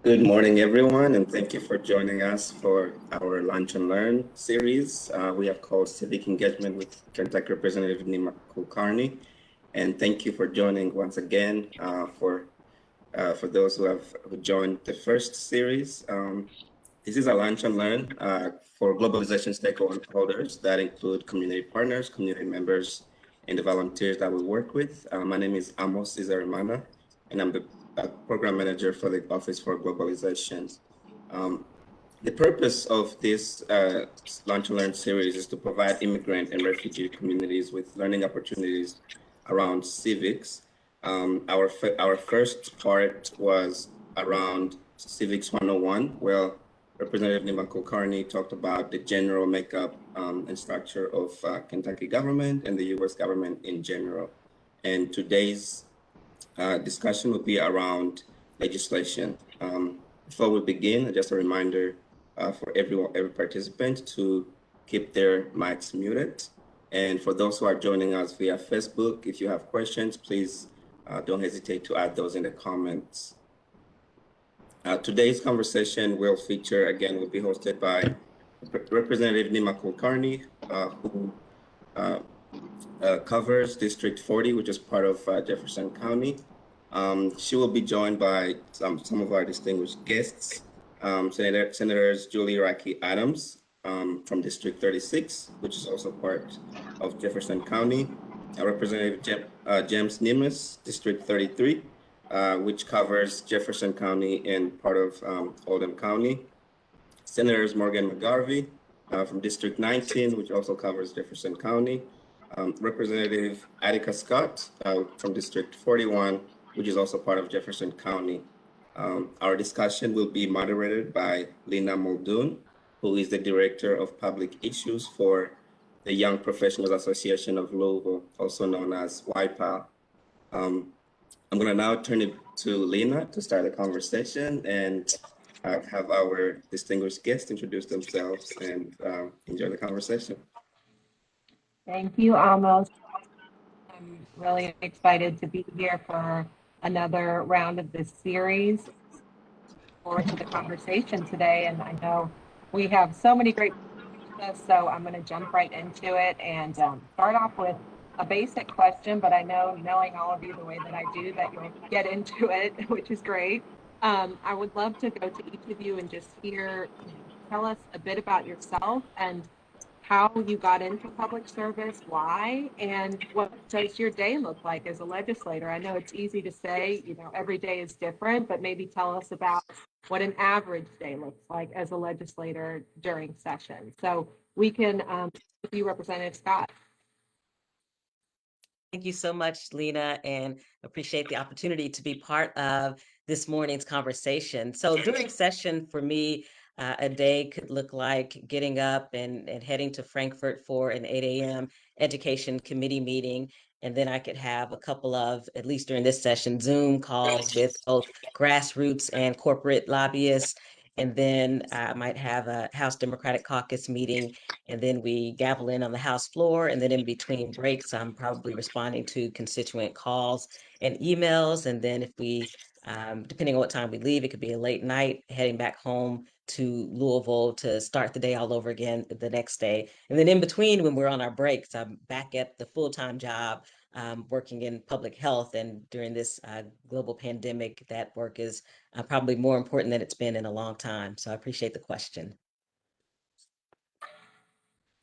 Good morning, everyone, and thank you for joining us for our Lunch and Learn series. We have called Civic Engagement with Kentucky Representative Nima Kulkarni. And thank you for joining once again for those who joined the first series. This is a Lunch and Learn for globalization stakeholders that include community partners, community members, and the volunteers that we work with. My name is Amos Izarimana, and I'm the program manager for the Office for Globalization. The purpose of this Lunch and Learn series is to provide immigrant and refugee communities with learning opportunities around civics. Our first part was around Civics 101, where Representative Nima Kulkarni talked about the general makeup and structure of Kentucky government and the U.S. government in general. And today's discussion will be around legislation. Before we begin, just a reminder for every participant to keep their mics muted. And for those who are joining us via Facebook, if you have questions, please don't hesitate to add those in the comments. Today's conversation will be hosted by Representative Nima Kulkarni, who covers District 40, which is part of Jefferson County. She will be joined by some of our distinguished guests, Senators Julie Raki Adams from District 36, which is also part of Jefferson County, Representative James Nimes, District 33, which covers Jefferson County and part of Oldham County, Senators Morgan McGarvey from District 19, which also covers Jefferson County, Representative Attica Scott from District 41, which is also part of Jefferson County. Our discussion will be moderated by Lina Muldoon, who is the Director of Public Issues for the Young Professionals Association of Louisville, also known as YPAL. I'm going to now turn it to Lina to start the conversation and have our distinguished guests introduce themselves and enjoy the conversation. Thank you, Amos. I'm really excited to be here for another round of this series. Forward to the conversation today, and I know we have so many great questions, so I'm going to jump right into it and start off with a basic question, but I know, knowing all of you the way that I do, that you'll get into it, which is great. I would love to go to each of you and just tell us a bit about yourself and how you got into public service, why, and what does your day look like as a legislator? I know it's easy to say, every day is different, but maybe tell us about what an average day looks like as a legislator during session. So we can see Representative Scott. Thank you so much, Lina, and appreciate the opportunity to be part of this morning's conversation. So during session for me, a day could look like getting up and heading to Frankfort for an 8 a.m. education committee meeting. And then I could have a couple of, at least during this session, Zoom calls with both grassroots and corporate lobbyists. And then I might have a House Democratic Caucus meeting, and then we gavel in on the House floor. And then in between breaks, I'm probably responding to constituent calls and emails. And then if we, depending on what time we leave, it could be a late night, heading back home to Louisville to start the day all over again the next day. And then in between, when we're on our breaks, I'm back at the full-time job working in public health. And during this global pandemic, that work is probably more important than it's been in a long time. So I appreciate the question.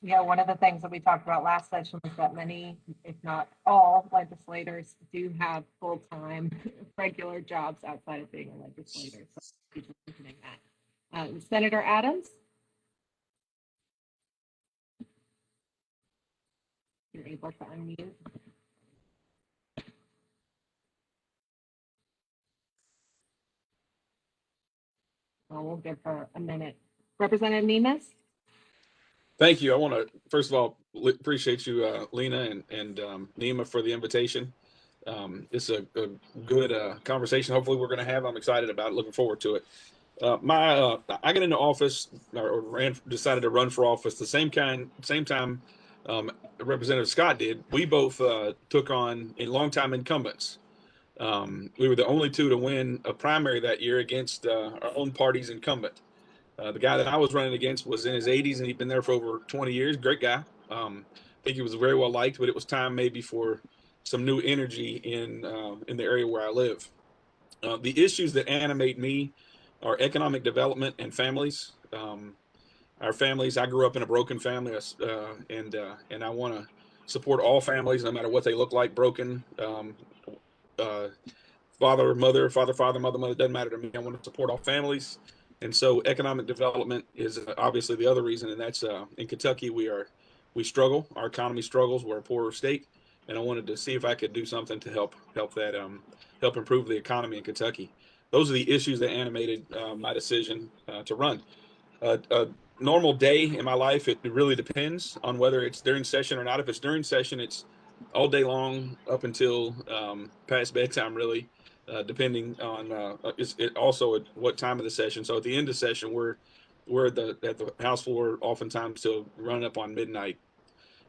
Yeah, one of the things that we talked about last session was that many, if not all, legislators do have full-time regular jobs outside of being a legislator. So just mentioning that. Senator Adams? You're able to unmute. Well, we'll give her a minute. Representative Nimes? Thank you. I want to, first of all, appreciate you, Lina and Nima, for the invitation. It's a good conversation. Hopefully we're going to have. I'm excited about it. Looking forward to it. I got into office or decided to run for office the same time Representative Scott did. We both took on longtime incumbents We were the only two to win a primary that year against our own party's incumbent. The guy that I was running against was in his 80s, and he'd been there for over 20 years. Great guy. I think he was very well liked, but it was time maybe for some new energy in the area where I live. The issues that animate me are economic development and families. Our families. I grew up in a broken family, and I want to support all families, no matter what they look like. Broken. Father, mother, father, mother, doesn't matter to me. I want to support all families. And so economic development is obviously the other reason. And that's in Kentucky, we struggle. Our economy struggles. We're a poorer state. And I wanted to see if I could do something to help improve the economy in Kentucky. Those are the issues that animated my decision to run. A normal day in my life, it really depends on whether it's during session or not. If it's during session, it's all day long up until past bedtime, really. Depending on it also at what time of the session. So at the end of session, we're at the House floor oftentimes till run up on midnight.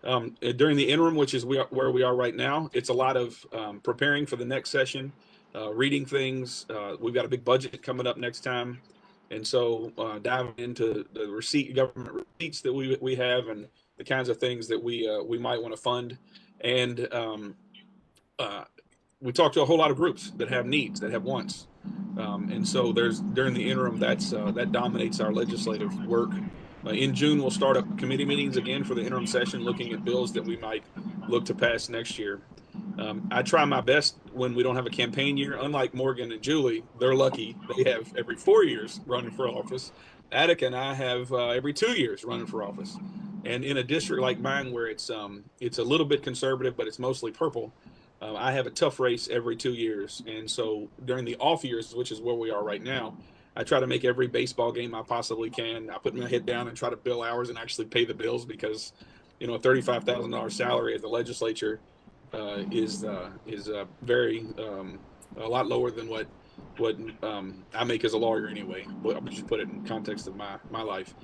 During the interim, which is where we are right now, it's a lot of preparing for the next session, reading things. We've got a big budget coming up next time, and so diving into the government receipts that we have and the kinds of things that we might want to fund, and we talk to a whole lot of groups that have needs, that have wants, and so during the interim that dominates our legislative work. In June, we'll start up committee meetings again for the interim session, looking at bills that we might look to pass next year. I try my best when we don't have a campaign year. Unlike Morgan and Julie, they're lucky; they have every 4 years running for office. Attica and I have every 2 years running for office. And in a district like mine, where it's a little bit conservative, but it's mostly purple, I have a tough race every 2 years. And so during the off years, which is where we are right now, I try to make every baseball game I possibly can. I put my head down and try to bill hours and actually pay the bills, because, a $35,000 salary at the legislature is very a lot lower than what I make as a lawyer anyway. But I'll just put it in context of my life.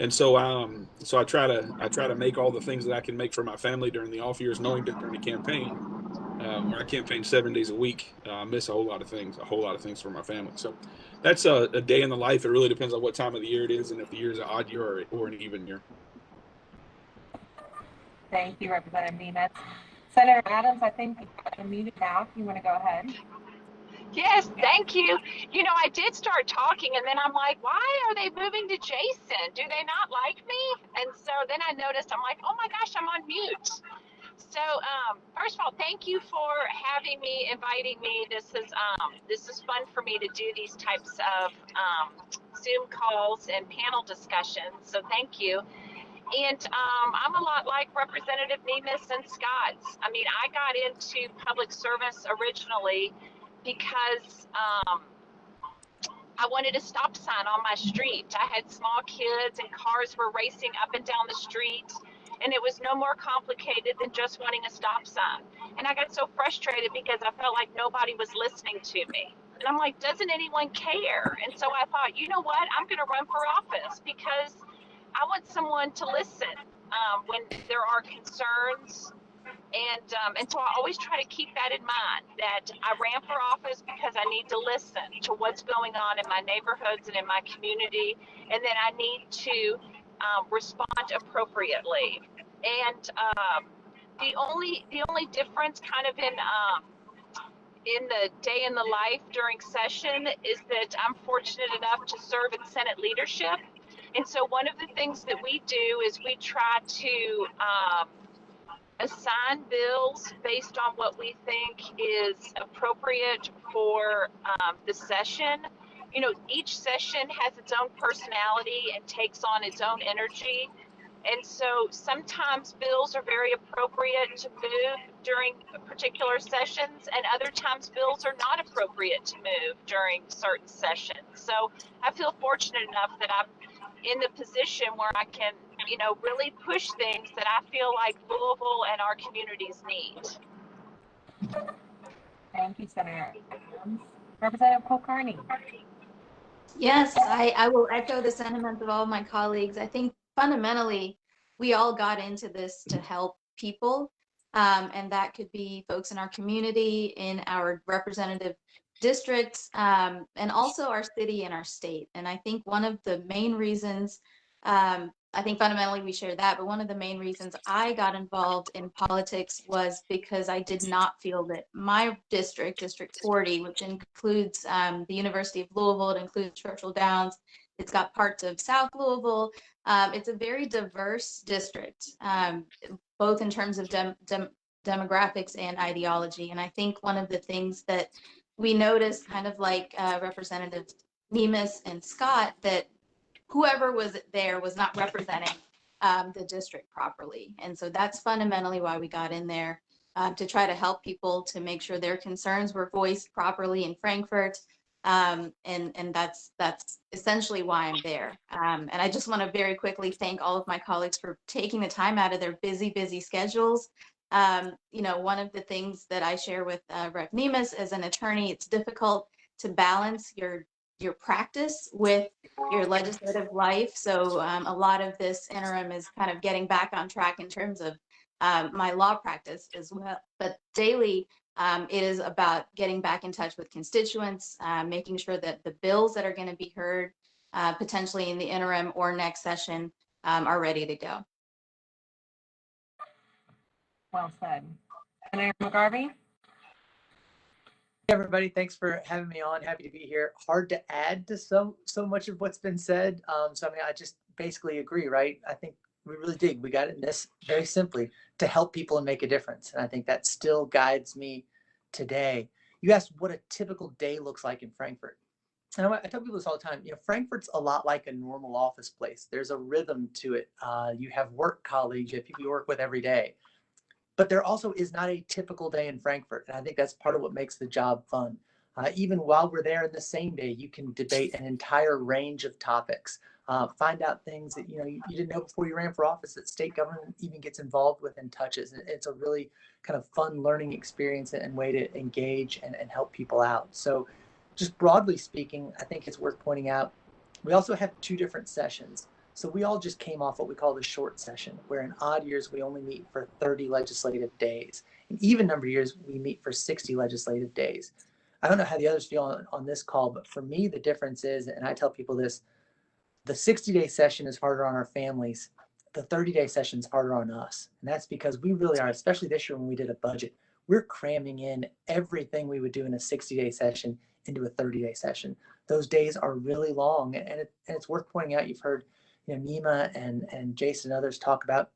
And so I try to make all the things that I can make for my family during the off years, knowing that during the campaign, where I campaign 7 days a week, I miss a whole lot of things for my family. So that's a day in the life. It really depends on what time of the year it is, and if the year is an odd year or an even year. Thank you, Representative Nemeth. Senator Adams, I think you're muted now. If you want to go ahead. Yes, thank you. I did start talking, and then I'm like, why are they moving to Jason? Do they not like me? And so then I noticed, I'm like, oh my gosh, I'm on mute. So first of all, thank you for having me, inviting me. This is fun for me to do these types of Zoom calls and panel discussions. So thank you. And I'm a lot like Representative Nemeth and Scott's. I mean, I got into public service originally because I wanted a stop sign on my street. I had small kids and cars were racing up and down the street, and it was no more complicated than just wanting a stop sign. And I got so frustrated because I felt like nobody was listening to me. And I'm like, doesn't anyone care? And so I thought, you know what? I'm going to run for office because I want someone to listen when there are concerns. And so I always try to keep that in mind, that I ran for office because I need to listen to what's going on in my neighborhoods and in my community, and then I need to respond appropriately. And the only difference kind of in the day in the life during session is that I'm fortunate enough to serve in Senate leadership. And so one of the things that we do is we try to assign bills based on what we think is appropriate for the session. Each session has its own personality and takes on its own energy. And so sometimes bills are very appropriate to move during particular sessions, and other times bills are not appropriate to move during certain sessions. So I feel fortunate enough that I'm in the position where I can, really push things that I feel like Louisville and our communities need. Thank you, Senator Adams. Representative Kulkarni. Yes, I will echo the sentiments of all my colleagues. I think fundamentally, we all got into this to help people. And that could be folks in our community, in our representative districts, and also our city and our state. And I think one of the main reasons, I think fundamentally we share that, but one of the main reasons I got involved in politics was because I did not feel that my district, District 40, which includes the University of Louisville, it includes Churchill Downs, it's got parts of South Louisville. It's a very diverse district, both in terms of demographics and ideology. And I think one of the things that we noticed, kind of like Representatives Nemes and Scott, that whoever was there was not representing the district properly. And so that's fundamentally why we got in there, to try to help people, to make sure their concerns were voiced properly in Frankfort. And that's essentially why I'm there. And I just want to very quickly thank all of my colleagues for taking the time out of their busy schedules. One of the things that I share with Rep. Nemes as an attorney, it's difficult to balance your practice with your legislative life. So a lot of this interim is kind of getting back on track in terms of my law practice as well. But daily, it is about getting back in touch with constituents, making sure that the bills that are going to be heard potentially in the interim or next session are ready to go. Well said. Senator McGarvey? Hey everybody, thanks for having me on. Happy to be here. Hard to add to so much of what's been said. So I mean, I just basically agree, right? I think we really dig. We got in this very simply to help people and make a difference. And I think that still guides me today. You asked what a typical day looks like in Frankfort. And I tell people this all the time. Frankfort's a lot like a normal office place. There's a rhythm to it. You have work colleagues, you have people you work with every day. But there also is not a typical day in Frankfort. And I think that's part of what makes the job fun. Even while we're there in the same day, you can debate an entire range of topics, find out things that you didn't know before you ran for office, that state government even gets involved with and touches. It's a really kind of fun learning experience and way to engage and help people out. So just broadly speaking, I think it's worth pointing out, we also have 2 different sessions. So we all just came off what we call the short session, where in odd years, we only meet for 30 legislative days. In even number of years, we meet for 60 legislative days. I don't know how the others feel on this call, but for me, the difference is, and I tell people this, the 60-day session is harder on our families. The 30-day session is harder on us. And that's because we really are, especially this year when we did a budget, we're cramming in everything we would do in a 60-day session into a 30-day session. Those days are really long, and it's worth pointing out. You've heard Nima and Jason and others talk about,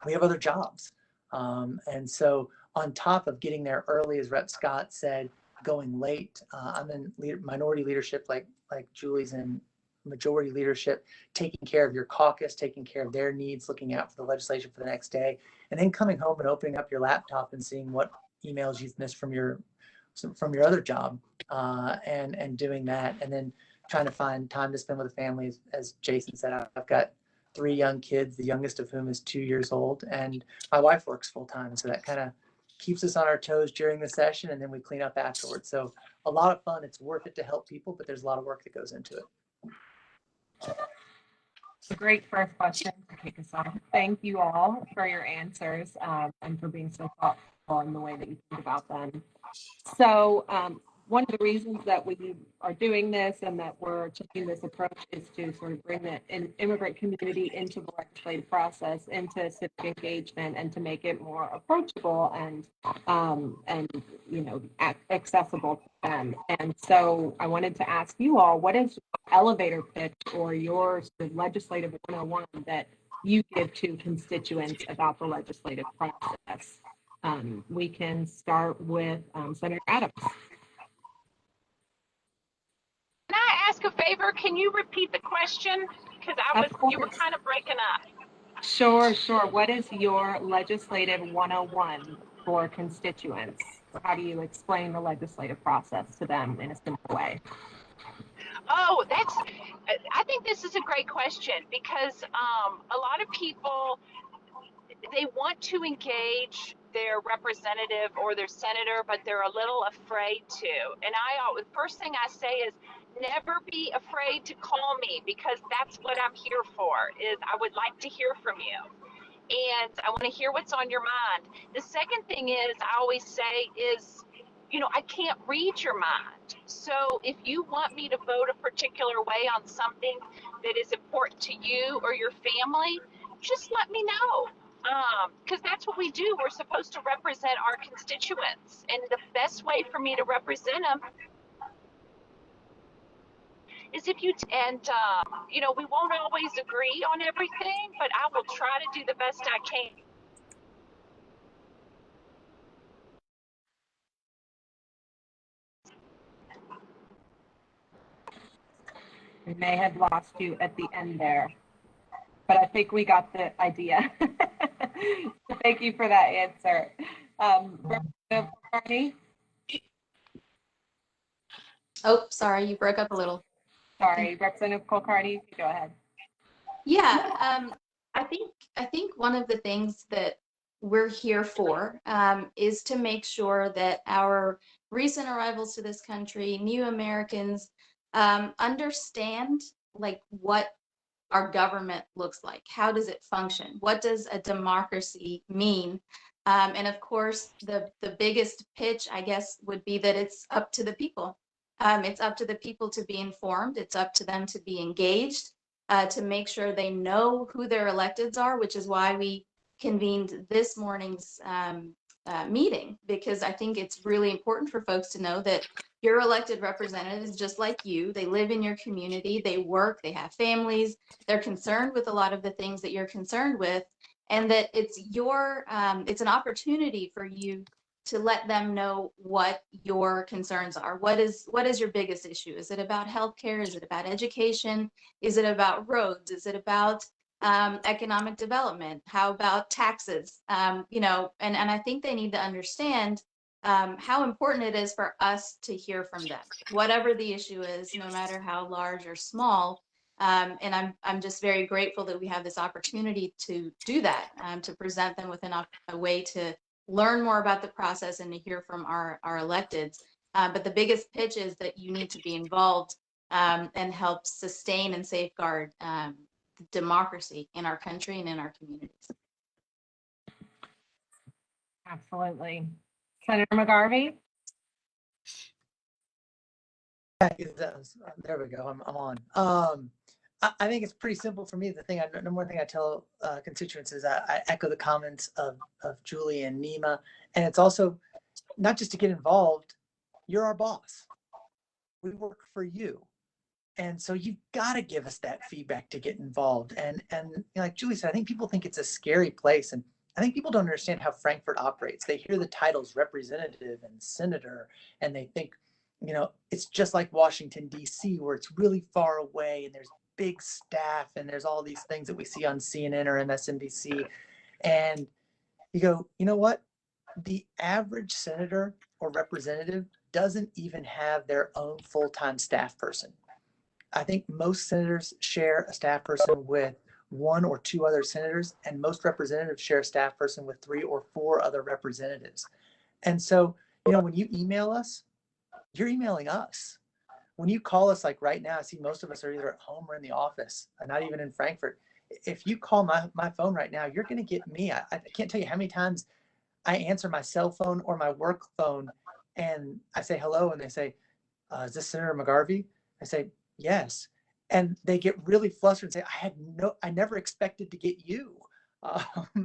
we have other jobs. And so on top of getting there early, as Rep. Scott said, going late, I'm in minority leadership like Julie's in majority leadership, taking care of your caucus, taking care of their needs, looking out for the legislation for the next day, and then coming home and opening up your laptop and seeing what emails you've missed from your other job, and doing that, and then trying to find time to spend with the family. As Jason said, I've got 3 young kids, the youngest of whom is 2 years old, and my wife works full time. So that kind of keeps us on our toes during the session, and then we clean up afterwards. So a lot of fun. It's worth it to help people, but there's a lot of work that goes into it. It's a great first question to kick us off. Thank you all for your answers, and for being so thoughtful in the way that you think about them. So one of the reasons that we are doing this and that we're taking this approach is to sort of bring the immigrant community into the legislative process, into civic engagement, and to make it more approachable and accessible to them. And so I wanted to ask you all, what is your elevator pitch or your sort of legislative 101 that you give to constituents about the legislative process? We can start with Senator Adams. Can I ask a favor? Can you repeat the question? Because you were kind of breaking up. Sure. What is your legislative 101 for constituents? How do you explain the legislative process to them in a simple way? Oh, I think this is a great question, because a lot of people, they want to engage their representative or their senator, but they're a little afraid to. And the first thing I say is, never be afraid to call me, because that's what I'm here for. Is I would like to hear from you. and I want to hear what's on your mind. The second thing is, I always say is, I can't read your mind. So if you want me to vote a particular way on something that is important to you or your family, just let me know. Because that's what we do. We're supposed to represent our constituents. And the best way for me to represent them is if we won't always agree on everything, but I will try to do the best I can. We may have lost you at the end there, but I think we got the idea. So thank you for that answer. Representative Kulkarni? Oh, sorry, you broke up a little. Sorry, Representative Kulkarni, go ahead. Yeah, I think one of the things that we're here for is to make sure that our recent arrivals to this country, new Americans, understand like what our government looks like. How does it function? What does a democracy mean? And of course, the biggest pitch, I guess, would be that it's up to the people. It's up to the people to be informed. It's up to them to be engaged, to make sure they know who their electeds are, which is why we convened this morning's meeting, because I think it's really important for folks to know that your elected representatives, just like you, they live in your community, they work, they have families, they're concerned with a lot of the things that you're concerned with, and that it's it's an opportunity for you to let them know what your concerns are. What is your biggest issue? Is it about healthcare? Is it about education? Is it about roads? Is it about economic development? How about taxes? And I think they need to understand how important it is for us to hear from them, whatever the issue is, no matter how large or small. And I'm just very grateful that we have this opportunity to do that, to present them with a way to learn more about the process and to hear from our electeds. But the biggest pitch is that you need to be involved and help sustain and safeguard democracy in our country and in our communities. Absolutely. Senator McGarvey? There we go. I'm on. I think it's pretty simple for me. The number one thing I tell constituents is I echo the comments of Julie and Nima, and it's also not just to get involved. You're our boss. We work for you, and so you've got to give us that feedback to get involved. And like Julie said, I think people think it's a scary place, and I think people don't understand how Frankfort operates. They hear the titles representative and senator, and they think, it's just like Washington, D.C., where it's really far away and there's big staff and there's all these things that we see on CNN or MSNBC. And you go, you know what? The average senator or representative doesn't even have their own full-time staff person. I think most senators share a staff person with one or two other senators, and most representatives share a staff person with 3 or 4 other representatives. And so, when you email us, you're emailing us. When you call us, like right now, I see most of us are either at home or in the office, not even in Frankfort. If you call my phone right now, you're going to get me. I can't tell you how many times I answer my cell phone or my work phone, and I say hello, and they say, is this Senator McGarvey? I say, yes. And they get really flustered and say, I never expected to get you.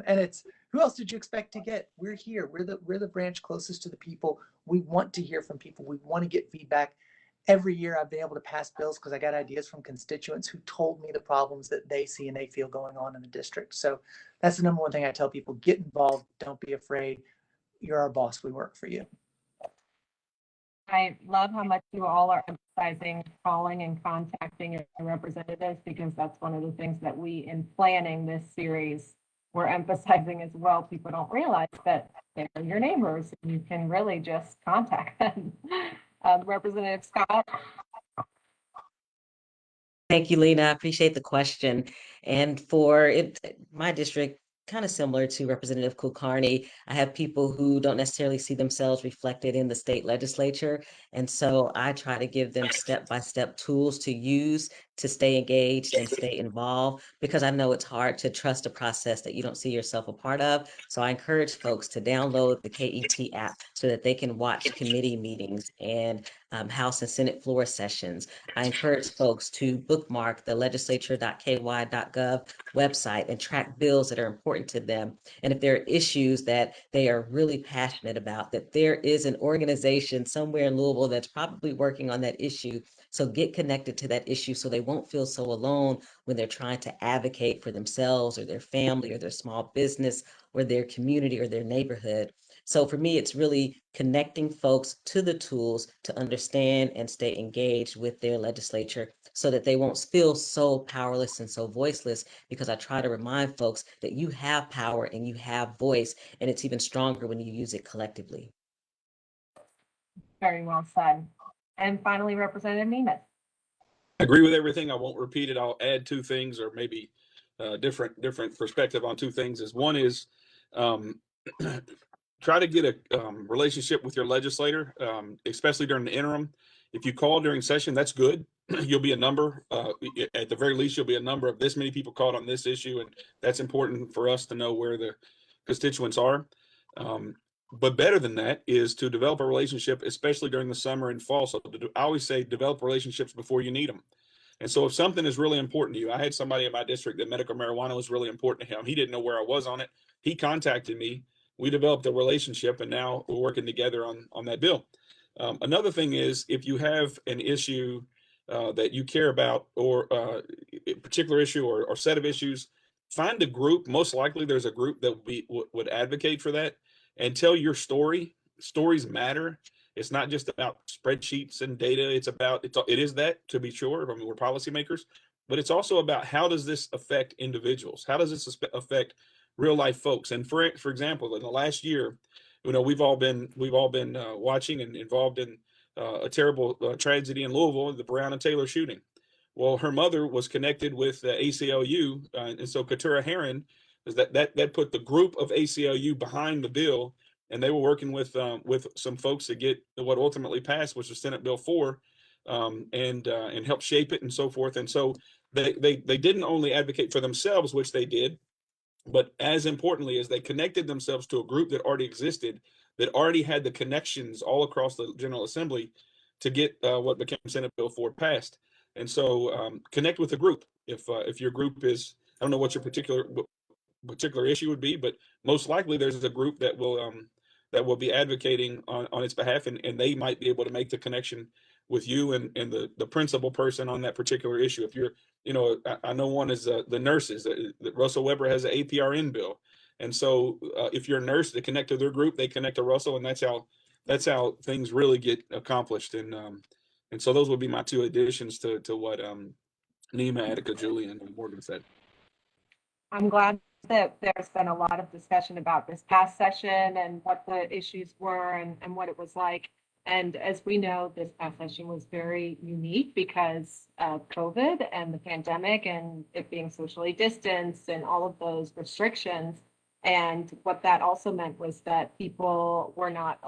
And it's, who else did you expect to get? We're here. We're the branch closest to the people. We want to hear from people. We want to get feedback. Every year I've been able to pass bills because I got ideas from constituents who told me the problems that they see and they feel going on in the district. So that's the number one thing I tell people: get involved. Don't be afraid. You're our boss. We work for you. I love how much you all are emphasizing calling and contacting your representatives, because that's one of the things that we, in planning this series, we're emphasizing as well. People don't realize that they're your neighbors and you can really just contact them. Representative Scott? Thank you, Lena. I appreciate the question. And for my district, kind of similar to Representative Kulkarni, I have people who don't necessarily see themselves reflected in the state legislature. And so I try to give them step-by-step tools to use to stay engaged and stay involved, because I know it's hard to trust a process that you don't see yourself a part of. So I encourage folks to download the KET app so that they can watch committee meetings and House and Senate floor sessions. I encourage folks to bookmark the legislature.ky.gov website and track bills that are important to them. And if there are issues that they are really passionate about, that there is an organization somewhere in Louisville that's probably working on that issue. So get connected to that issue so they won't feel so alone when they're trying to advocate for themselves or their family or their small business or their community or their neighborhood. So for me, it's really connecting folks to the tools to understand and stay engaged with their legislature so that they won't feel so powerless and so voiceless, because I try to remind folks that you have power and you have voice, and it's even stronger when you use it collectively. Very well said. And finally, Representative Nemeth. I agree with everything. I won't repeat it. I'll add two things, or maybe different perspective on two things. Is one is um, try to get a relationship with your legislator, especially during the interim. If you call during session, that's good. You'll be a number. At the very least, you'll be a number of this many people called on this issue, and that's important for us to know where the constituents are. But better than that is to develop a relationship, especially during the summer and fall. So I always say develop relationships before you need them. And so if something is really important to you, I had somebody in my district that medical marijuana was really important to him. He didn't know where I was on it. He contacted me. We developed a relationship, and now we're working together on that bill. Another thing is, if you have an issue that you care about, or a particular issue or set of issues, find a group. Most likely there's a group that would advocate for that, and tell your story. Stories matter. It's not just about spreadsheets and data. It is that, to be sure. I mean, we're policymakers, but it's also about, how does this affect individuals? How does this affect real life folks? And for example, in the last year, we've all been watching and involved in a terrible tragedy in Louisville, the Brown and Taylor shooting. Well, her mother was connected with the ACLU, and so Katura Heron, that put the group of ACLU behind the bill, and they were working with some folks to get what ultimately passed, which was Senate Bill 4, and help shape it and so forth. And so they didn't only advocate for themselves, which they did, but as importantly, is they connected themselves to a group that already existed, that already had the connections all across the General Assembly to get what became Senate Bill 4 passed. And so connect with a group. If your group is, I don't know what your particular issue would be, but most likely there's a group that will be advocating on its behalf, and they might be able to make the connection with you and the principal person on that particular issue. If you're, I know one is the nurses. Russell Weber has an APRN bill, and so if you're a nurse, they connect to their group, they connect to Russell, and that's how things really get accomplished. And so those would be my two additions to what Nima, Attica, Julian, and Morgan said. I'm glad that there's been a lot of discussion about this past session and what the issues were and what it was like. And as we know, this past session was very unique because of COVID and the pandemic and it being socially distanced and all of those restrictions. And what that also meant was that people were not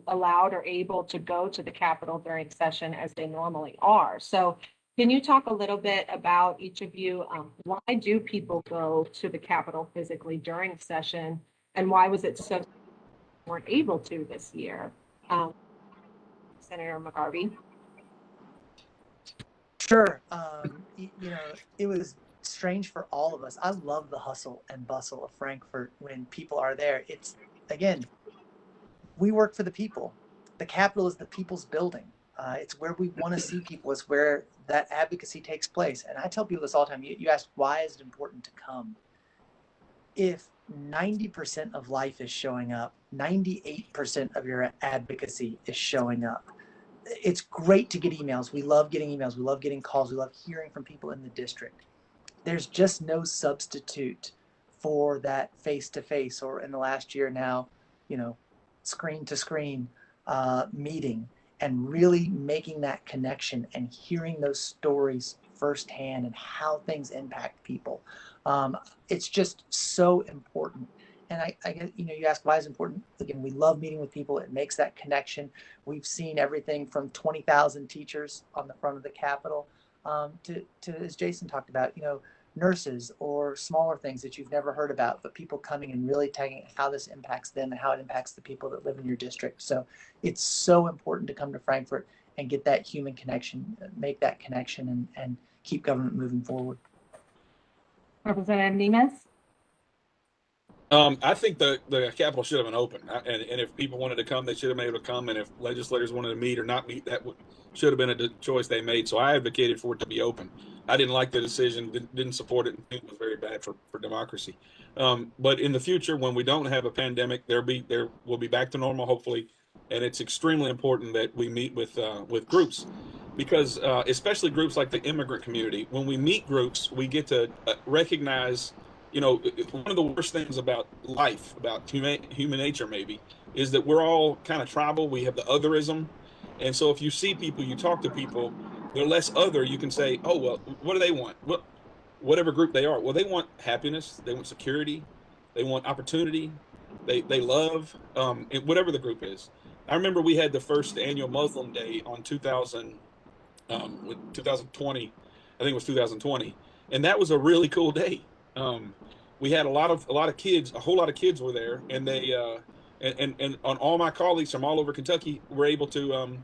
allowed or able to go to the Capitol during session as they normally are. So can you talk a little bit about each of you? Why do people go to the Capitol physically during session, and why was it so weren't able to this year? Senator McGarvey. Sure. It was strange for all of us. I love the hustle and bustle of Frankfort when people are there. It's, again, we work for the people. The Capitol is the people's building. It's where we want to see people. It's where that advocacy takes place. And I tell people this all the time. You ask, why is it important to come? If 90% of life is showing up, 98% of your advocacy is showing up. It's great to get emails. We love getting emails. We love getting calls. We love hearing from people in the district. There's just no substitute for that face-to-face, or in the last year now, screen-to-screen meeting, and really making that connection and hearing those stories firsthand and how things impact people. It's just so important. And I you ask why it's important. Again, we love meeting with people. It makes that connection. We've seen everything from 20,000 teachers on the front of the Capitol as Jason talked about, nurses or smaller things that you've never heard about, but people coming and really tagging how this impacts them and how it impacts the people that live in your district. So it's so important to come to Frankfort and get that human connection, make that connection, and keep government moving forward. Representative Nemes? I think the Capitol should have been open, and if people wanted to come, they should have been able to come. And if legislators wanted to meet or not meet, that should have been a choice they made. So I advocated for it to be open. I didn't like the decision, didn't support it, and think it was very bad for democracy. But in the future, when we don't have a pandemic, we'll be back to normal, hopefully. And it's extremely important that we meet with groups, because especially groups like the immigrant community. When we meet groups, we get to recognize. One of the worst things about life, about human nature maybe, is that we're all kind of tribal. We have the otherism. And so if you see people, you talk to people, they're less other, you can say, oh, well, what do they want? Whatever group they are. Well, they want happiness. They want security. They want opportunity. They love, whatever the group is. I remember we had the first annual Muslim Day on 2020. I think it was 2020. And that was a really cool day. We had a lot of kids, a whole lot of kids were there, and they and on all my colleagues from all over Kentucky were able to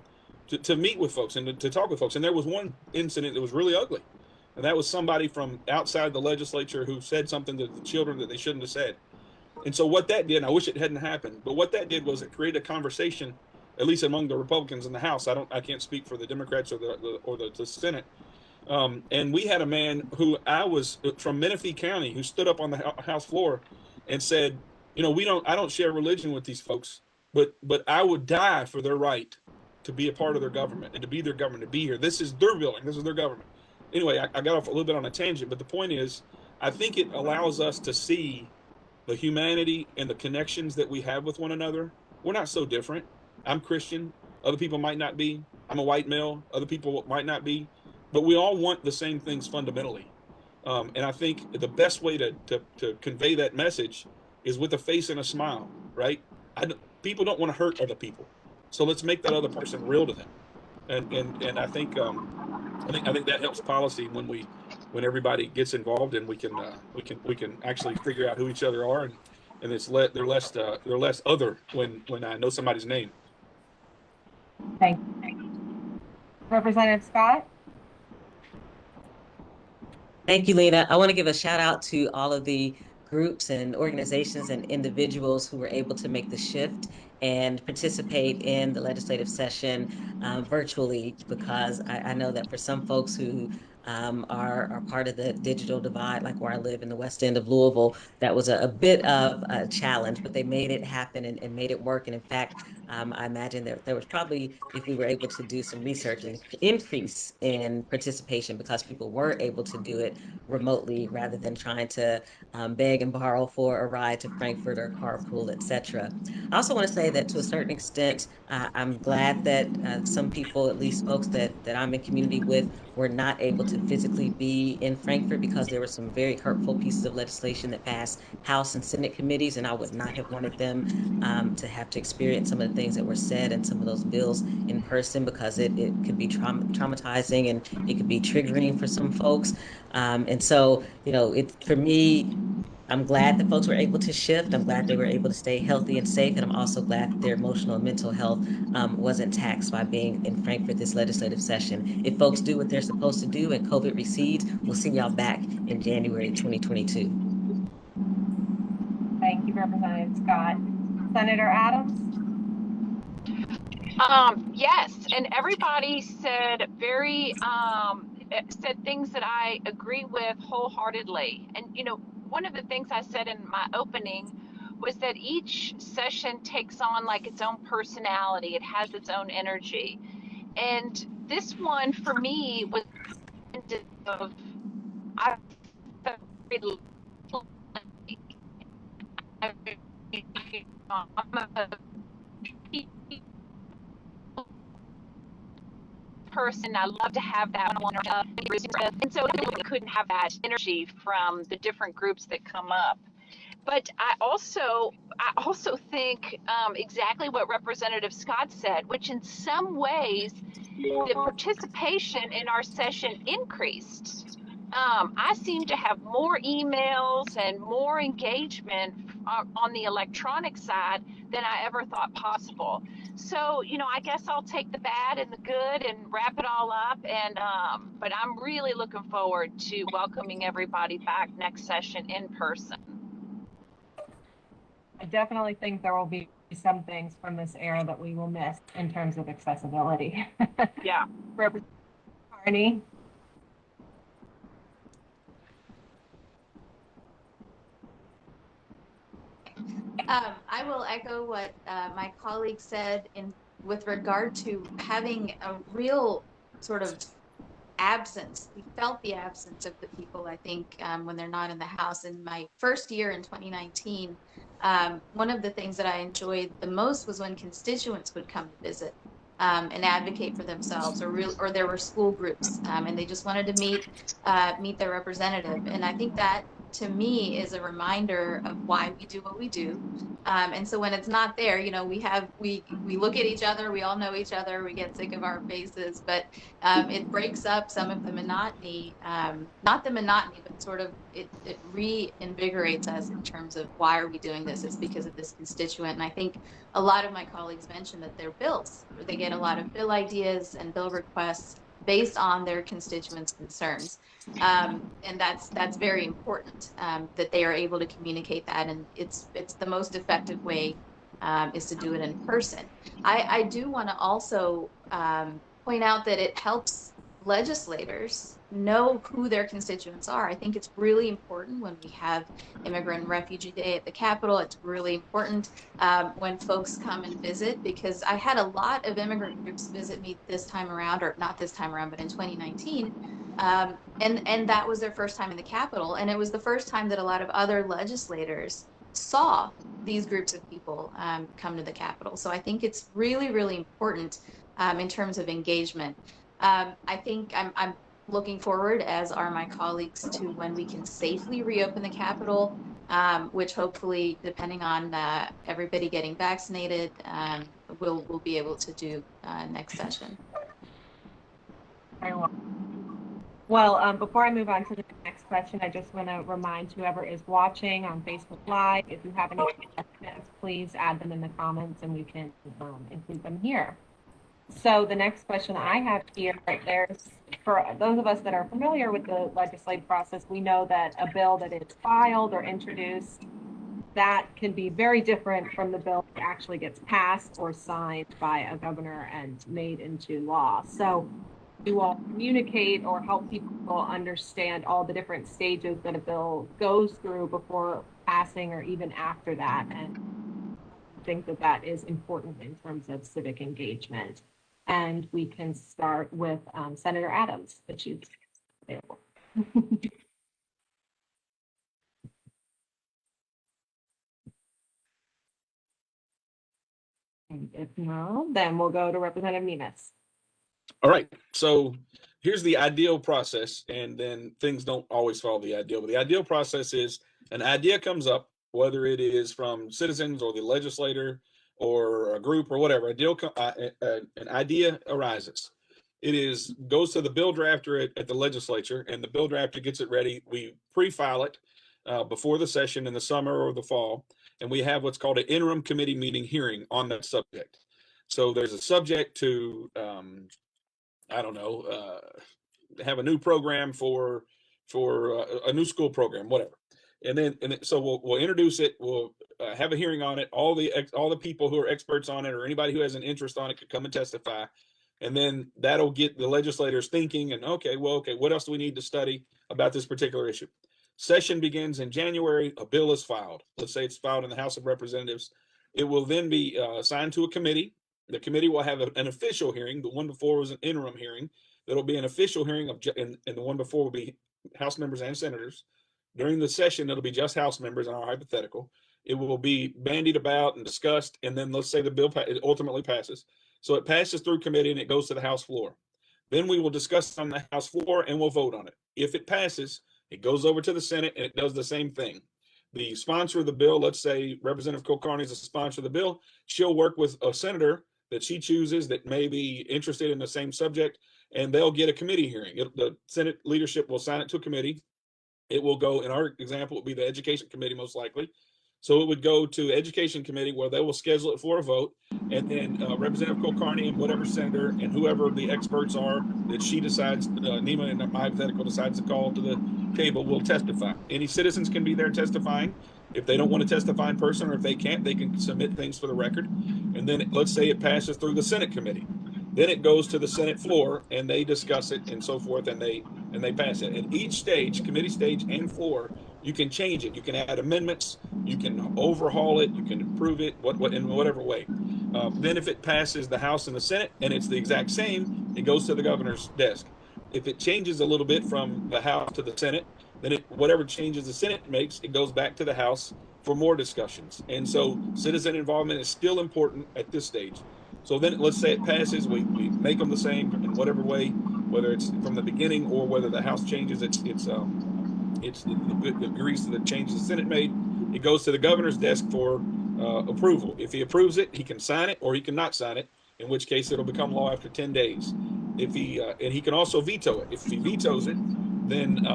meet with folks and to talk with folks. And there was one incident that was really ugly, and that was somebody from outside the legislature who said something to the children that they shouldn't have said. And so what that did, and I wish it hadn't happened, but what that did was it created a conversation, at least among the Republicans in the House. I can't speak for the Democrats or the Senate. And we had a man who I was from Menifee County who stood up on the House floor and said, I don't share religion with these folks, but I would die for their right to be a part of their government and to be their government, to be here. This is their building. This is their government. Anyway, I got off a little bit on a tangent, but the point is, I think it allows us to see the humanity and the connections that we have with one another. We're not so different. I'm Christian. Other people might not be. I'm a white male. Other people might not be. But we all want the same things fundamentally. And I think the best way to convey that message is with a face and a smile, right? People don't want to hurt other people. So let's make that other person real to them. And I think that helps policy when everybody gets involved, and we can actually figure out who each other are, and they're less other when I know somebody's name. Thank you. Representative Scott? Thank you, Lena. I want to give a shout out to all of the groups and organizations and individuals who were able to make the shift and participate in the legislative session virtually, because I know that for some folks who are part of the digital divide, like where I live in the West End of Louisville, that was a bit of a challenge, but they made it happen and made it work. And in fact, I imagine there was probably, if we were able to do some research, an increase in participation because people were able to do it remotely rather than trying to beg and borrow for a ride to Frankfort or carpool, etc. I also want to say that to a certain extent, I'm glad that some people, at least folks that I'm in community with, were not able to physically be in Frankfort because there were some very hurtful pieces of legislation that passed House and Senate committees, and I would not have wanted them to have to experience some of the things that were said in some of those bills in person, because it could be traumatizing and it could be triggering for some folks. And so, for me, I'm glad that folks were able to shift. I'm glad they were able to stay healthy and safe. And I'm also glad that their emotional and mental health wasn't taxed by being in Frankfort this legislative session. If folks do what they're supposed to do and COVID recedes, we'll see y'all back in January 2022. Thank you, Representative Scott. Senator Adams? Yes, and everybody said said things that I agree with wholeheartedly. And one of the things I said in my opening was that each session takes on like its own personality. It has its own energy. And this one for me was of I I'm a person. I love to have that one-on-one, and so we couldn't have that energy from the different groups that come up. But I also think exactly what Representative Scott said, which in some ways the participation in our session increased. I seem to have more emails and more engagement on the electronic side than I ever thought possible. So, I guess I'll take the bad and the good and wrap it all up. And but I'm really looking forward to welcoming everybody back next session in person. I definitely think there will be some things from this era that we will miss in terms of accessibility. Yeah. Representative Kulkarni. I will echo what my colleague said with regard to having a real sort of absence. We felt the absence of the people, I think, when they're not in the house. In my first year in 2019, one of the things that I enjoyed the most was when constituents would come to visit and advocate for themselves, or there were school groups and they just wanted to meet their representative. And I think that, to me, is a reminder of why we do what we do. And so when it's not there, we look at each other, we all know each other, we get sick of our faces, but it breaks up some of the monotony, not the monotony, but sort of it reinvigorates us in terms of why are we doing this? It's because of this constituent. And I think a lot of my colleagues mentioned that their bills, they get a lot of bill ideas and bill requests based on their constituents' concerns. And that's very important, that they are able to communicate that. And it's the most effective way is to do it in person. I do want to also point out that it helps legislators know who their constituents are. I think it's really important when we have Immigrant and Refugee Day at the Capitol. It's really important when folks come and visit, because I had a lot of immigrant groups visit me this time around, or not this time around, but in 2019. And that was their first time in the Capitol. And it was the first time that a lot of other legislators saw these groups of people come to the Capitol. So I think it's really, really important in terms of engagement. I think I'm looking forward, as are my colleagues, to when we can safely reopen the Capitol, which hopefully, depending on everybody getting vaccinated, we'll be able to do next session. Very well. Well, before I move on to the next question, I just want to remind whoever is watching on Facebook Live, if you have any questions, please add them in the comments and we can include them here. So the next question I have here, there's, for those of us that are familiar with the legislative process, we know that a bill that is filed or introduced, that can be very different from the bill that actually gets passed or signed by a governor and made into law. So you all communicate or help people understand all the different stages that a bill goes through before passing or even after that, and I think that that is important in terms of civic engagement. And we can start with Senator Adams, if she's available. And if no, then we'll go to Representative Nemes. All right, so here's the ideal process, and then things don't always follow the ideal, but the ideal process is an idea comes up, whether it is from citizens or the legislator or a group or whatever, an idea arises. It goes to the bill drafter at the legislature, and the bill drafter gets it ready. We pre-file it before the session in the summer or the fall, and we have what's called an interim committee meeting hearing on that subject. So there's a subject to I don't know, have a new program for a new school program, whatever. And so we'll introduce it. We'll have a hearing on it. All the people who are experts on it, or anybody who has an interest on it, could come and testify. And then that'll get the legislators thinking, and okay, what else do we need to study about this particular issue? Session begins in January. A bill is filed. Let's say it's filed in the House of Representatives. It will then be assigned to a committee. The committee will have an official hearing. The one before was an interim hearing. There'll be an official hearing and the one before will be House members and senators. During the session, it'll be just House members in our hypothetical. It will be bandied about and discussed, and then let's say the bill ultimately passes. So it passes through committee and it goes to the House floor. Then we will discuss it on the House floor and we'll vote on it. If it passes, it goes over to the Senate and it does the same thing. The sponsor of the bill, let's say Representative Kulkarni is a sponsor of the bill, she'll work with a senator that she chooses that may be interested in the same subject, and they'll get a committee hearing. The Senate leadership will sign it to a committee. It will go, in our example, it would be the Education Committee most likely. So it would go to Education Committee where they will schedule it for a vote, and then Representative Kulkarni and whatever senator and whoever the experts are that she decides, Nima and my hypothetical decides to call to the table will testify. Any citizens can be there testifying. If they don't want to testify in person, or if they can't, they can submit things for the record. And then let's say it passes through the Senate committee. Then it goes to the Senate floor and they discuss it and so forth, and they pass it. At each stage, committee stage and floor, you can change it. You can add amendments. You can overhaul it. You can improve it. What in whatever way. Then, if it passes the House and the Senate and it's the exact same, it goes to the governor's desk. If it changes a little bit from the House to the Senate, then whatever changes the Senate makes, it goes back to the House for more discussions. And so, citizen involvement is still important at this stage. So then, let's say it passes. We make them the same in whatever way, whether it's from the beginning or whether the House changes it agrees to the changes the Senate made. It goes to the governor's desk for approval. If he approves it, he can sign it or he can not sign it, in which case it'll become law after 10 days. If he and he can also veto it. If he vetoes it, then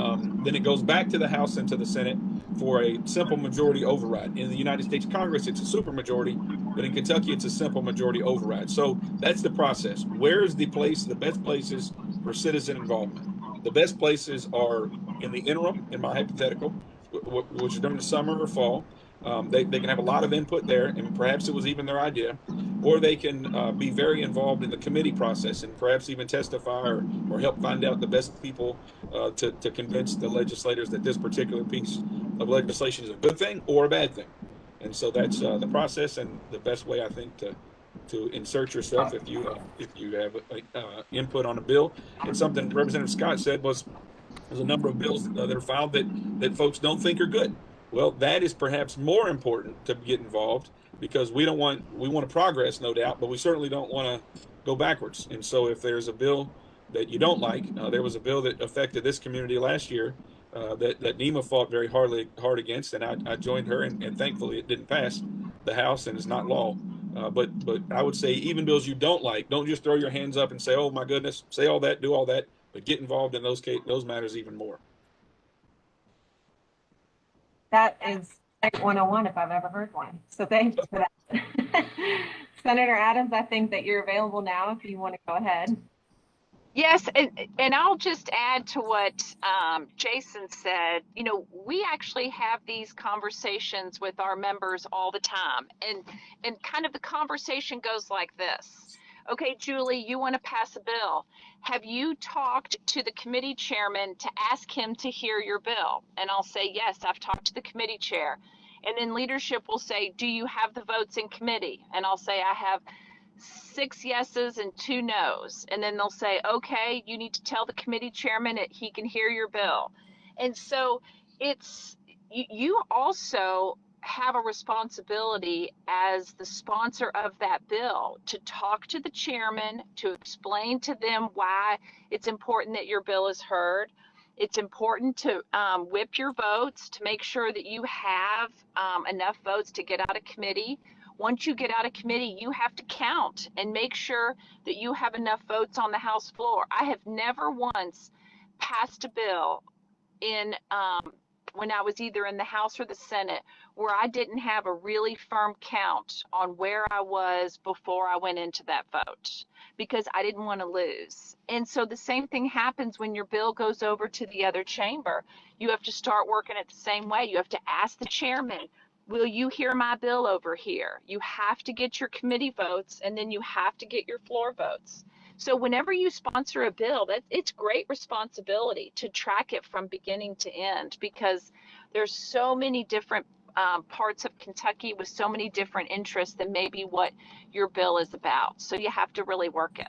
it goes back to the House and to the Senate for a simple majority override. In the United States Congress, it's a supermajority, but in Kentucky, it's a simple majority override. So that's the process. Where's the best places for citizen involvement? The best places are in the interim, in my hypothetical, which is during the summer or fall. They can have a lot of input there, and perhaps it was even their idea, or they can be very involved in the committee process and perhaps even testify or help find out the best people to convince the legislators that this particular piece of legislation is a good thing or a bad thing. And so that's the process and the best way, I think, to insert yourself if you have input on a bill. And something Representative Scott said was there's a number of bills that are filed that folks don't think are good. Well, that is perhaps more important to get involved because we want to progress, no doubt, but we certainly don't want to go backwards. And so if there's a bill that you don't like, there was a bill that affected this community last year that Nima fought very hard against, and I joined her, and thankfully it didn't pass the House and it's not law. But I would say even bills you don't like, don't just throw your hands up and say, "Oh my goodness," say all that, do all that, but get involved in those matters even more. That is like 101 if I've ever heard one. So thanks for that. Senator Adams, I think that you're available now if you want to go ahead. Yes, and I'll just add to what Jason said. You know, we actually have these conversations with our members all the time, and kind of the conversation goes like this. Okay, Julie, you want to pass a bill. Have you talked to the committee chairman to ask him to hear your bill? And I'll say, yes, I've talked to the committee chair. And then leadership will say, do you have the votes in committee? And I'll say, I have 6 yeses and 2 nos. And then they'll say, okay, you need to tell the committee chairman that he can hear your bill. And so you also have a responsibility as the sponsor of that bill to talk to the chairman, to explain to them why it's important that your bill is heard. It's important to whip your votes to make sure that you have enough votes to get out of committee. Once you get out of committee, you have to count and make sure that you have enough votes on the House floor. I have never once passed a bill in when I was either in the House or the Senate where I didn't have a really firm count on where I was before I went into that vote because I didn't want to lose. And so the same thing happens when your bill goes over to the other chamber. You have to start working it the same way. You have to ask the chairman, will you hear my bill over here? You have to get your committee votes and then you have to get your floor votes. So whenever you sponsor a bill, it's great responsibility to track it from beginning to end because there's so many different parts of Kentucky with so many different interests than maybe what your bill is about. So you have to really work it.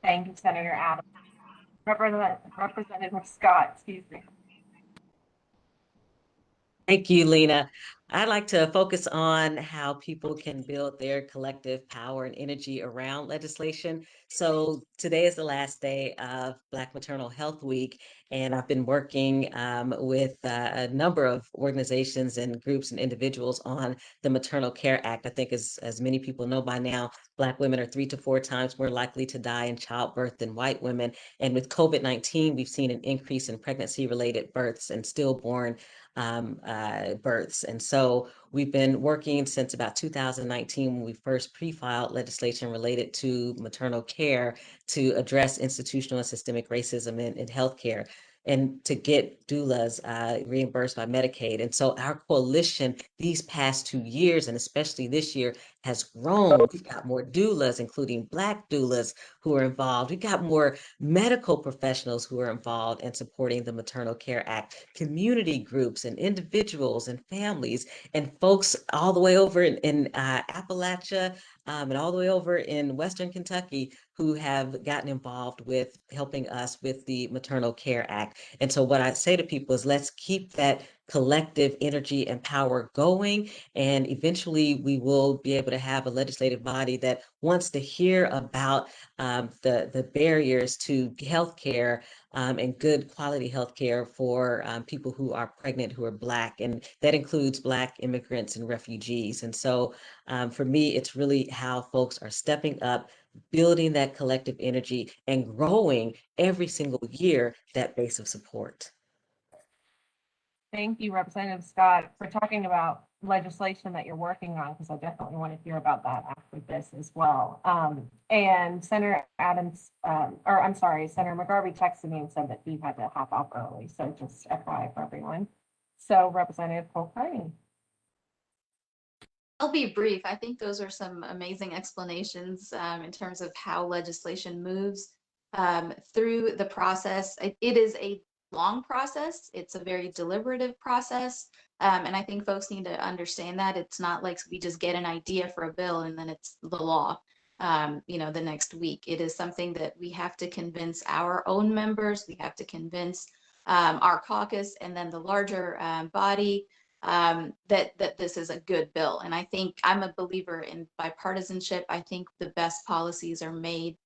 Thank you, Senator Adams. Representative Scott, excuse me. Thank you, Lena. I'd like to focus on how people can build their collective power and energy around legislation. So today is the last day of Black Maternal Health Week, and I've been working with a number of organizations and groups and individuals on the Maternal Care Act. I think as many people know by now, Black women are 3 to 4 times more likely to die in childbirth than white women. And with COVID-19, we've seen an increase in pregnancy-related births and stillborn births. And so we've been working since about 2019 when we first pre-filed legislation related to maternal care to address institutional and systemic racism in healthcare and to get doulas reimbursed by Medicaid. And so our coalition these past 2 years, and especially this year, has grown. We've got more doulas, including Black doulas who are involved. We've got more medical professionals who are involved in supporting the Maternal Care Act, community groups and individuals and families, and folks all the way over in Appalachia and all the way over in Western Kentucky who have gotten involved with helping us with the Maternal Care Act. And so what I say to people is let's keep that collective energy and power going, and eventually we will be able to have a legislative body that wants to hear about the barriers to healthcare and good quality healthcare for people who are pregnant, who are Black, and that includes Black immigrants and refugees. And so for me, it's really how folks are stepping up, building that collective energy and growing every single year that base of support. Thank you, Representative Scott, for talking about legislation that you're working on, because I definitely want to hear about that after this as well. And Senator Adams, or I'm sorry, Senator McGarvey texted me and said that he had to hop off early. So just FYI for everyone. So Representative Kulkarni. I'll be brief. I think those are some amazing explanations in terms of how legislation moves through the process. It is a long process. It's a very deliberative process. And I think folks need to understand that it's not like we just get an idea for a bill and then it's the law, the next week. It is something that we have to convince our own members. We have to convince our caucus and then the larger body that this is a good bill. And I think I'm a believer in bipartisanship. I think the best policies are made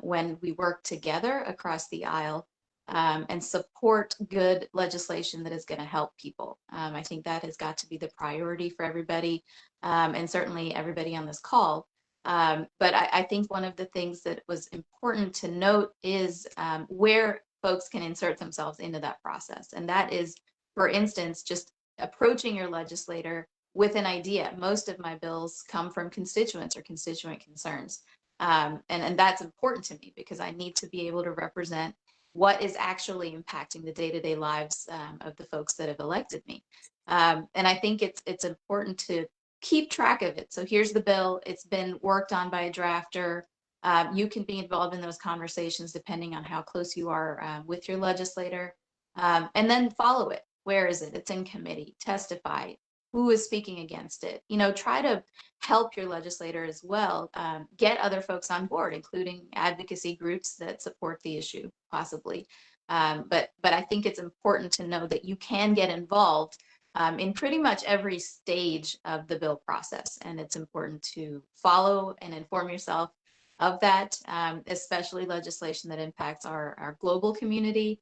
when we work together across the aisle and support good legislation that is going to help people. I think that has got to be the priority for everybody, and certainly everybody on this call. But I think one of the things that was important to note is where folks can insert themselves into that process. And that is, for instance, just approaching your legislator with an idea. Most of my bills come from constituents or constituent concerns. And that's important to me because I need to be able to represent what is actually impacting the day-to-day lives of the folks that have elected me. And I think it's important to keep track of it. So here's the bill. It's been worked on by a drafter. You can be involved in those conversations depending on how close you are with your legislator, and then follow it. Where is it? It's in committee. Testify. Who is speaking against it? Try to help your legislator as well. Get other folks on board, including advocacy groups that support the issue, possibly. But I think it's important to know that you can get involved in pretty much every stage of the bill process, and it's important to follow and inform yourself of that, especially legislation that impacts our global community.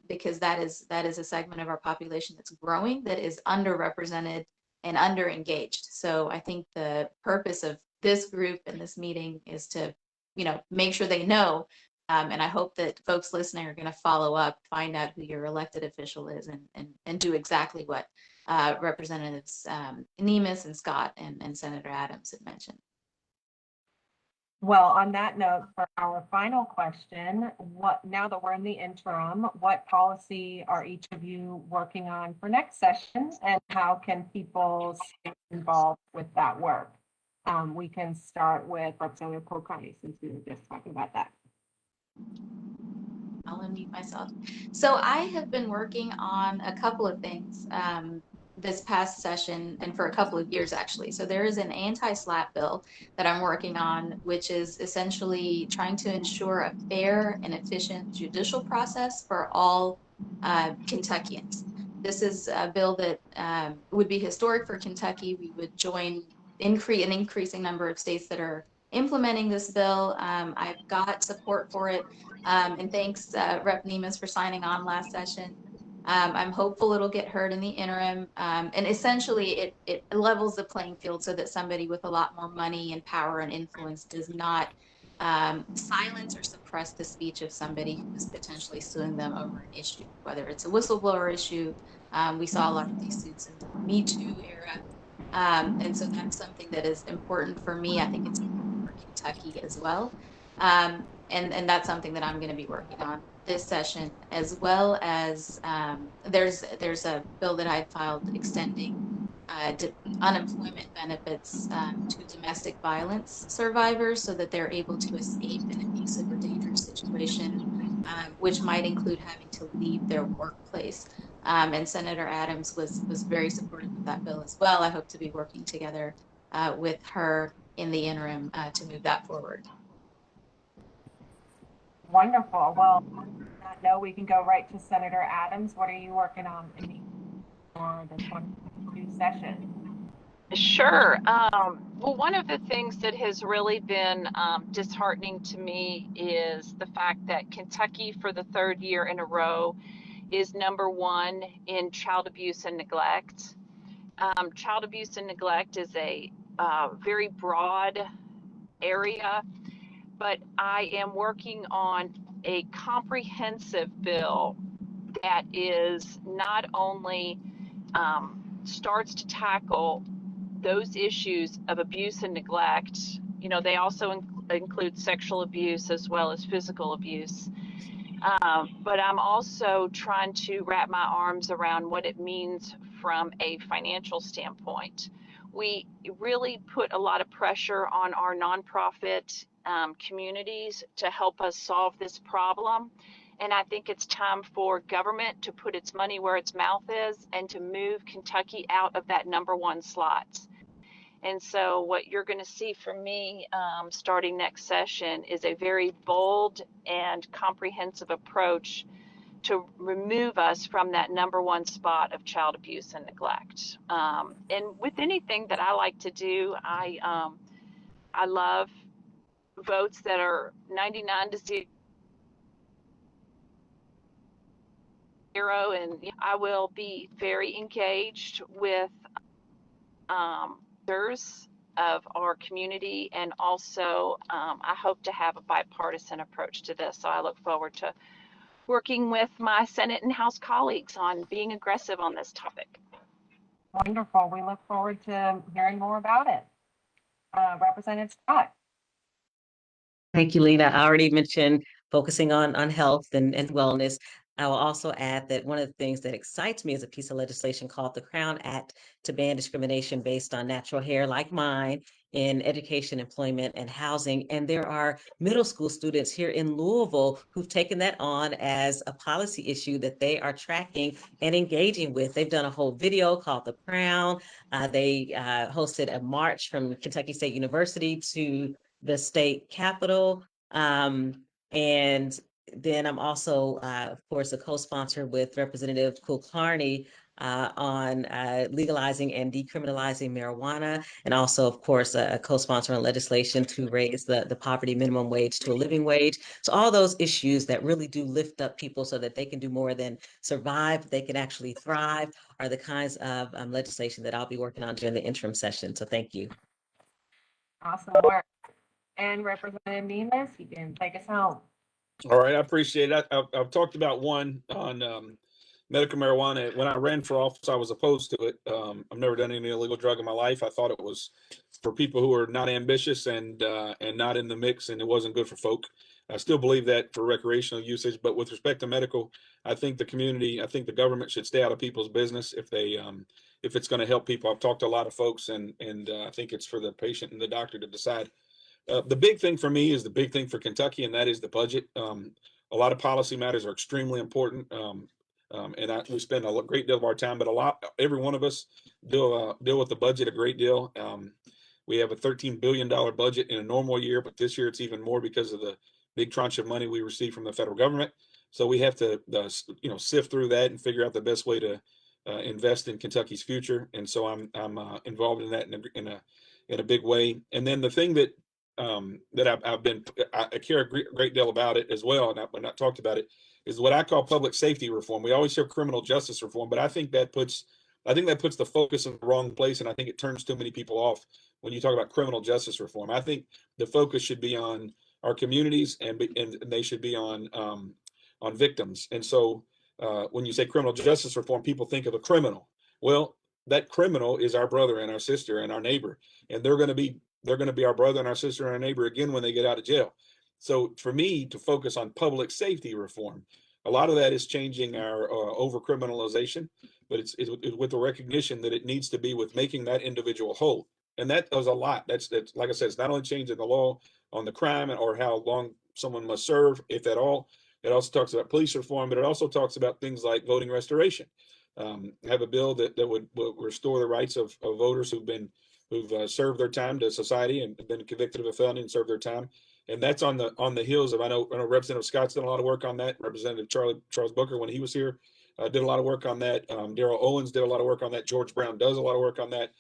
Because that is a segment of our population that's growing, that is underrepresented and underengaged. So I think the purpose of this group and this meeting is to, make sure they know. And I hope that folks listening are going to follow up, find out who your elected official is, and do exactly what Representatives Nemes and Scott and Senator Adams had mentioned. Well, on that note, for our final question, now that we're in the interim, what policy are each of you working on for next session, and how can people stay involved with that work? We can start with Representative Kulkarni, since we were just talking about that. I'll unmute myself. So I have been working on a couple of things this past session and for a couple of years, actually. So there is an anti-SLAPP bill that I'm working on, which is essentially trying to ensure a fair and efficient judicial process for all Kentuckians. This is a bill that would be historic for Kentucky. We would join an increasing number of states that are implementing this bill. I've got support for it. And thanks, Rep. Nemes, for signing on last session. I'm hopeful it'll get heard in the interim. And essentially, it levels the playing field so that somebody with a lot more money and power and influence does not silence or suppress the speech of somebody who is potentially suing them over an issue, whether it's a whistleblower issue. We saw a lot of these suits in the Me Too era. And so that's something that is important for me. I think it's important for Kentucky as well. And that's something that I'm going to be working on this session, as well as there's a bill that I filed extending unemployment benefits to domestic violence survivors so that they're able to escape an abusive or dangerous situation, which might include having to leave their workplace. And Senator Adams was very supportive of that bill as well. I hope to be working together with her in the interim to move that forward. Wonderful. Well, I know we can go right to Senator Adams. What are you working on in the 2022 session? Sure. Well, one of the things that has really been disheartening to me is the fact that Kentucky, for the third year in a row, is #1 in child abuse and neglect. Child abuse and neglect is a very broad area, but I am working on a comprehensive bill that is not only starts to tackle those issues of abuse and neglect. You know, they also include sexual abuse as well as physical abuse. But I'm also trying to wrap my arms around what it means from a financial standpoint. We really put a lot of pressure on our nonprofit communities to help us solve this problem. And I think it's time for government to put its money where its mouth is and to move Kentucky out of that #1 slot. And so what you're going to see from me starting next session is a very bold and comprehensive approach to remove us from that #1 spot of child abuse and neglect. And with anything that I like to do, I love votes that are 99 to 0, and I will be very engaged with others of our community, and also I hope to have a bipartisan approach to this. So I look forward to working with my Senate and House colleagues on being aggressive on this topic. Wonderful. We look forward to hearing more about it. Representative Scott. Thank you, Lena. I already mentioned focusing on health and wellness. I will also add that one of the things that excites me is a piece of legislation called the Crown Act to ban discrimination based on natural hair, like mine, in education, employment, and housing. And there are middle school students here in Louisville who've taken that on as a policy issue that they are tracking and engaging with. They've done a whole video called The Crown. They hosted a march from Kentucky State University to the state capitol. And then I'm also, of course, a co-sponsor with Representative Kulkarni on legalizing and decriminalizing marijuana, and also, of course, a co-sponsor on legislation to raise the poverty minimum wage to a living wage. So all those issues that really do lift up people so that they can do more than survive, they can actually thrive, are the kinds of legislation that I'll be working on during the interim session. So thank you. Awesome work. And Representative Nemes, you can take us home. All right, I appreciate it. I've talked about one on medical marijuana. When I ran for office, I was opposed to it. I've never done any illegal drug in my life. I thought it was for people who are not ambitious and not in the mix, and it wasn't good for folk. I still believe that for recreational usage, but with respect to medical, I think the government should stay out of people's business if it's going to help people. I've talked to a lot of folks, and I think it's for the patient and the doctor to decide. The big thing for me is the big thing for Kentucky, and that is the budget. A lot of policy matters are extremely important, and we spend a great deal of our time, but every one of us deal with the budget a great deal. We have a $13 billion budget in a normal year, but this year it's even more because of the big tranche of money we receive from the federal government. So we have to sift through that and figure out the best way to invest in Kentucky's future, and so I'm involved in that in a big way. And then the thing that I care a great deal about it as well, and I've not talked about it, is what I call public safety reform. We always hear criminal justice reform, but I think that puts the focus in the wrong place, and I think it turns too many people off when you talk about criminal justice reform. I think the focus should be on our communities, and they should be on victims. And so when you say criminal justice reform, people think of a criminal. Well, that criminal is our brother and our sister and our neighbor, and they're going to be our brother and our sister and our neighbor again when they get out of jail. So for me to focus on public safety reform, a lot of that is changing our over criminalization, but it's with the recognition that it needs to be with making that individual whole. And that does a lot. That's like I said, it's not only changing the law on the crime or how long someone must serve, if at all. It also talks about police reform, but it also talks about things like voting restoration. Have a bill that would restore the rights of voters who've served their time to society and been convicted of a felony and served their time. And that's on the heels of, I know Representative Scott's done a lot of work on that. Representative Charles Booker, when he was here, did a lot of work on that. Darrell Owens did a lot of work on that. George Brown does a lot of work on that.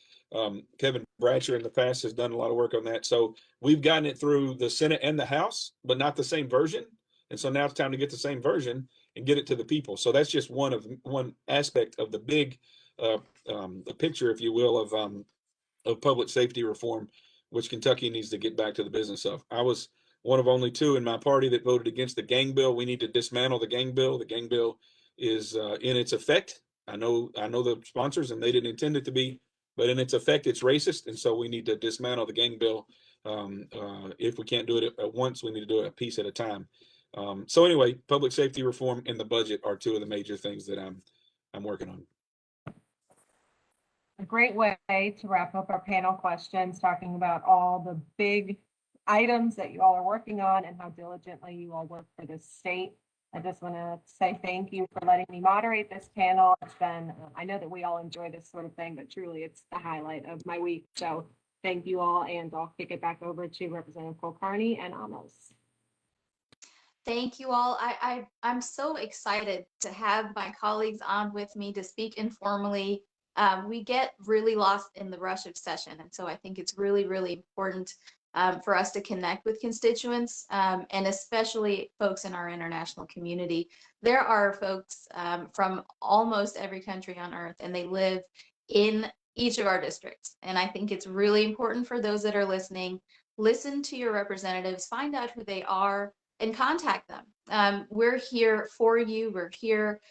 Kevin Bratcher in the past has done a lot of work on that. So we've gotten it through the Senate and the House, but not the same version. And so now it's time to get the same version and get it to the people. So that's just one aspect of the big the picture, if you will, of public safety reform, which Kentucky needs to get back to the business of. I was one of only two in my party that voted against the gang bill. We need to dismantle the gang bill. The gang bill is in its effect. I know the sponsors, and they didn't intend it to be, but in its effect, it's racist. And so we need to dismantle the gang bill. If we can't do it at once, we need to do it a piece at a time. So anyway, public safety reform and the budget are two of the major things that I'm working on. A great way to wrap up our panel questions, talking about all the big items that you all are working on and how diligently you all work for this state. I just want to say thank you for letting me moderate this panel. It's been, I know that we all enjoy this sort of thing, but truly it's the highlight of my week. So thank you all, and I'll kick it back over to Representative Kulkarni and Amos. Thank you all. I'm so excited to have my colleagues on with me to speak informally. We get really lost in the rush of session. And so I think it's really, really important for us to connect with constituents and especially folks in our international community. There are folks from almost every country on earth, and they live in each of our districts. And I think it's really important for those that are listening, listen to your representatives, find out who they are, and contact them. We're here for you. We're here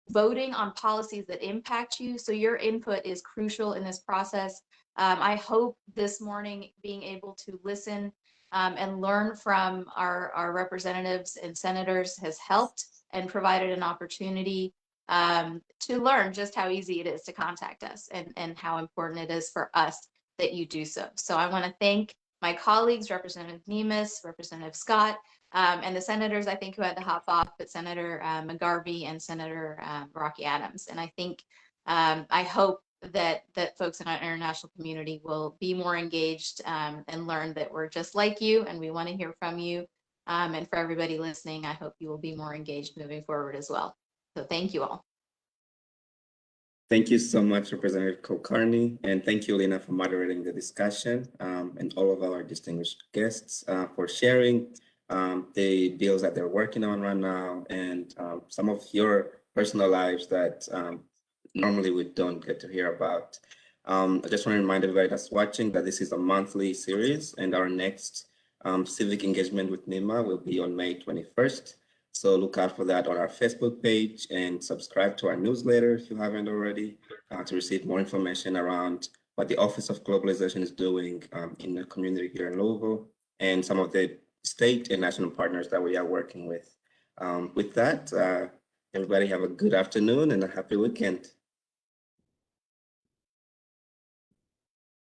voting on policies that impact you. So your input is crucial in this process. I hope this morning being able to listen and learn from our representatives and senators has helped and provided an opportunity to learn just how easy it is to contact us and how important it is for us that you do so. So I want to thank my colleagues, Representative Nemes, Representative Scott, and the senators, I think, who had to hop off, but Senator McGarvey and Senator Rocky Adams. And I think, I hope that folks in our international community will be more engaged and learn that we're just like you and we want to hear from you. And for everybody listening, I hope you will be more engaged moving forward as well. So thank you all. Thank you so much, Representative Kulkarni, and thank you, Lena, for moderating the discussion, and all of our distinguished guests for sharing the bills that they're working on right now, and some of your personal lives that normally we don't get to hear about. I just want to remind everybody that's watching that this is a monthly series, and our next civic engagement with NEMA will be on May 21st. So look out for that on our Facebook page and subscribe to our newsletter if you haven't already to receive more information around what the Office of Globalization is doing in the community here in Louisville and some of the state and national partners that we are working with. With that, everybody have a good afternoon and a happy weekend.